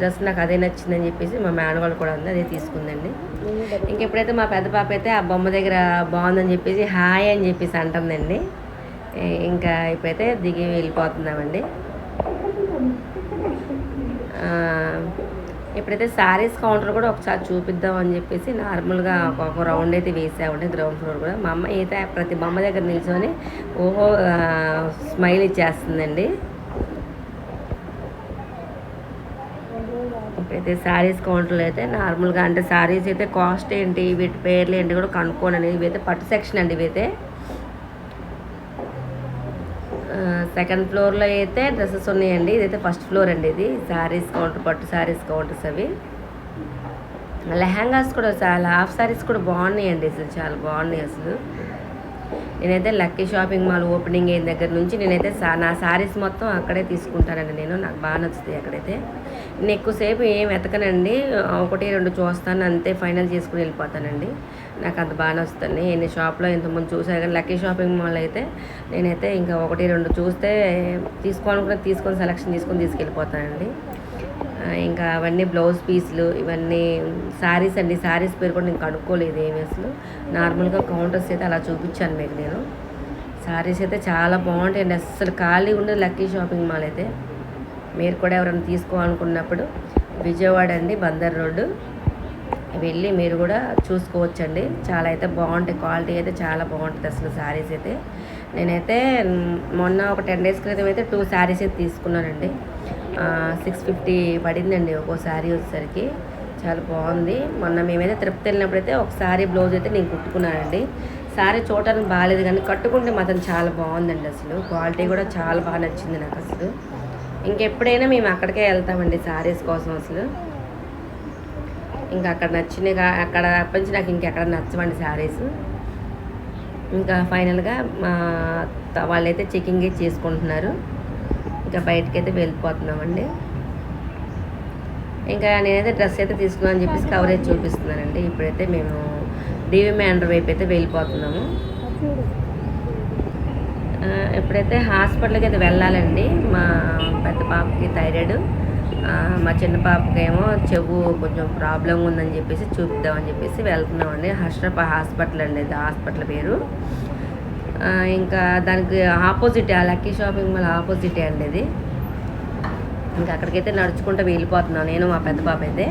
Dress నాకు అదే నచ్చిందని చెప్పేసి మా మేనవాళ్ళు కూడా ఉంది, అదే తీసుకుందండి. ఇంకెప్పుడైతే మా పెద్ద పాప అయితే ఆ బొమ్మ దగ్గర బాగుందని చెప్పేసి హాయ్ అని చెప్పేసి అంటుందండి. ఇంకా ఇప్పుడైతే దిగి వెళ్ళిపోతున్నామండి. ఇప్పుడైతే శారీస్ కౌంటర్ కూడా ఒకసారి చూపిద్దాం అని చెప్పేసి నార్మల్గా ఒక రౌండ్ అయితే వేసామండి, గ్రౌండ్ ఫ్లోర్ కూడా. మా అమ్మ అయితే ప్రతి బొమ్మ దగ్గర నిల్చొని ఓహో స్మైల్ ఇచ్చేస్తుందండి. ఇప్పుడైతే శారీస్ కౌంటర్లో అయితే నార్మల్గా అంటే శారీస్ అయితే కాస్ట్ ఏంటి, వీటి పేర్లు ఏంటి కూడా కనుక్కోనండి. ఇవైతే పట్టు సెక్షన్ అండి. ఇవైతే సెకండ్ ఫ్లోర్లో అయితే డ్రెస్సెస్ ఉన్నాయండి. ఇదైతే ఫస్ట్ ఫ్లోర్ అండి. ఇది శారీస్ కౌంటర్, పట్టు శారీస్ కౌంటర్స్ అవి. లెహంగాస్ కూడా చాలా, హాఫ్ శారీస్ కూడా బాగున్నాయండి, అసలు చాలా బాగున్నాయి అసలు. నేనైతే లక్కీ షాపింగ్ మాల్ ఓపెనింగ్ అయిన దగ్గర నుంచి నేనైతే నా శారీస్ మొత్తం అక్కడే తీసుకుంటానండి. నాకు బాగా నచ్చుతాయి అక్కడైతే. నేను ఎక్కువసేపు ఏం వెతకనండి, 1-2 చూస్తాను అంతే, ఫైనల్ చేసుకుని వెళ్ళిపోతానండి. నాకు అంత బాగా నచ్చుతుంది. ఎన్ని షాప్లో ఇంతకుముందు చూసాను కానీ లక్కీ షాపింగ్ మాల్ అయితే నేనైతే ఇంకా 1-2 చూస్తే తీసుకొని సెలెక్షన్ చేసుకొని తీసుకెళ్ళిపోతానండి. ఇంకా అవన్నీ బ్లౌజ్ పీసులు, ఇవన్నీ శారీస్ అండి. శారీస్ పేరు కూడా నేను కనుక్కోలేదు ఏమి అసలు. నార్మల్గా కౌంటర్స్ అయితే అలా చూపించాను మీకు నేను. శారీస్ అయితే చాలా బాగుంటాయండి, అసలు ఖాళీ ఉండదు లక్కీ షాపింగ్ మాల్ అయితే. మీరు కూడా ఎవరైనా తీసుకోవాలనుకున్నప్పుడు విజయవాడ అండి, బందర్ రోడ్డు వెళ్ళి మీరు కూడా చూసుకోవచ్చండి. చాలా అయితే బాగుంటాయి, క్వాలిటీ అయితే చాలా బాగుంటుంది అసలు శారీస్ అయితే. నేనైతే మొన్న ఒక 10 days క్రితం అయితే 2 శారీస్ అయితే తీసుకున్నానండి. 650 పడిందండి ఒక్కో శారీ వచ్చేసరికి. చాలా బాగుంది. మొన్న మేమైతే తిరుపతి వెళ్ళినప్పుడైతే ఒక శారీ బ్లౌజ్ అయితే నేను కుట్టుకున్నానండి. శారీ చూడటానికి బాగాలేదు కానీ కట్టుకుంటే మాత్రం చాలా బాగుందండి అసలు. క్వాలిటీ కూడా చాలా బాగా నచ్చింది నాకు అసలు. ఇంకెప్పుడైనా మేము అక్కడికే వెళ్తామండి శారీస్ కోసం అసలు. ఇంకా అక్కడ నచ్చినాయి, అక్కడ తప్పించి నాకు ఇంకెక్కడ నచ్చవండి శారీస్. ఇంకా ఫైనల్గా వాళ్ళైతే చెకింగ్ చేసుకుంటున్నారు. ఇంకా బయటకైతే వెళ్ళిపోతున్నామండి. ఇంకా నేనైతే డ్రెస్ అయితే తీసుకున్నాను అని చెప్పేసి కవరేజ్ చూపిస్తున్నానండి. ఇప్పుడైతే మేము డివి మ్యాండర్ వైపు అయితే వెళ్ళిపోతున్నాము. ఇప్పుడైతే హాస్పిటల్కి అయితే వెళ్ళాలండి. మా పెద్ద పాపకి థైరాయిడ్, మా చిన్న పాపకి ఏమో చెవు కొంచెం ప్రాబ్లం ఉందని చెప్పేసి చూపిద్దామని చెప్పేసి వెళ్తున్నామండి. హర్షప్ హాస్పిటల్ అండి, ఇది హాస్పిటల్ పేరు. ఇంకా దానికి ఆపోజిటే, ఆ లక్కీ షాపింగ్ మాల్ ఆపోజిటే అండి ఇది. ఇంకా అక్కడికైతే నడుచుకుంటూ వెళ్ళిపోతున్నాను నేను, మా పెద్ద పాప అయితే.